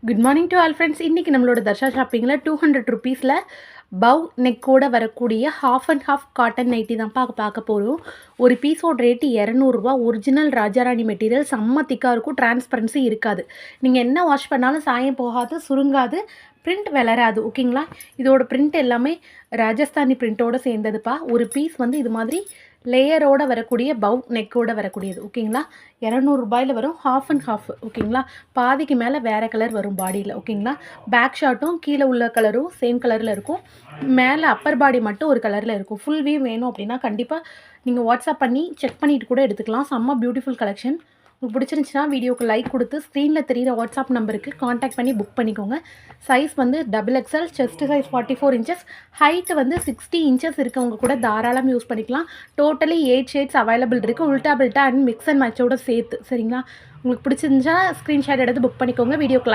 Good morning to all friends. இன்றைக்கி நம்மளோட தர்ஷா ஷாப்பிங்கில் 200 ருபீஸில் பவ் நெக்கோட வரக்கூடிய half and half cotton nightie தான் பார்க்க போகிறோம். ஒரு பீஸோட ரேட்டு 200 ஒரிஜினல் ராஜாராணி மெட்டீரியல், செம்ம திக்காக இருக்கும், டிரான்ஸ்பரன்சி இருக்காது. நீங்கள் என்ன வாஷ் பண்ணாலும் சாயம் போகாது, சுருங்காது, பிரிண்ட் வளராது. ஓகேங்களா? இதோட பிரிண்ட் எல்லாமே ராஜஸ்தானி பிரிண்ட்டோடு சேர்ந்ததுப்பா. ஒரு பீஸ் வந்து இது மாதிரி லேயரோடு வரக்கூடிய பவ் நெக்கோடு வரக்கூடியது. ஓகேங்களா? 200 வரும். Half and half. ஓகேங்களா? பாதிக்கு மேலே வேறு கலர் வரும் பாடியில். ஓகேங்களா? பேக் ஷார்ட்டும் கீழே உள்ள கலரும் சேம் கலரில் இருக்கும். மேலே அப்பர் பாடி மட்டும் ஒரு கலரில் இருக்கும். ஃபுல் வியூ வேணும் அப்படின்னா கண்டிப்பாக நீங்கள் வாட்ஸ்அப் பண்ணி செக் பண்ணிவிட்டு கூட எடுத்துக்கலாம். செம்ம பியூட்டிஃபுல் கலெக்ஷன். உங்களுக்கு பிடிச்சிருந்துச்சுன்னா வீடியோக்கு லைக் கொடுத்து ஸ்க்ரீனில் தெரிகிற வாட்ஸ்அப் நம்பருக்கு காண்டாக்ட் பண்ணி புக் பண்ணிக்கோங்க. சைஸ் வந்து XXL, chest size 44 inches, height வந்து 60 இன்ச்சஸ் இருக்கவங்க கூட தாராளமாக யூஸ் பண்ணிக்கலாம். டோட்டலி 8 ஷேட்ஸ் அவைலபிள் இருக்குது, உல்டா பில்ட்டா அண்ட் மிக்ஸ் அண்ட் மேட்சோட சேர்த்து. சரிங்களா? உங்களுக்கு பிடிச்சிருந்துச்சா ஸ்க்ரீன்ஷாட் எடுத்து புக் பண்ணிக்கோங்க. வீடியோக்கு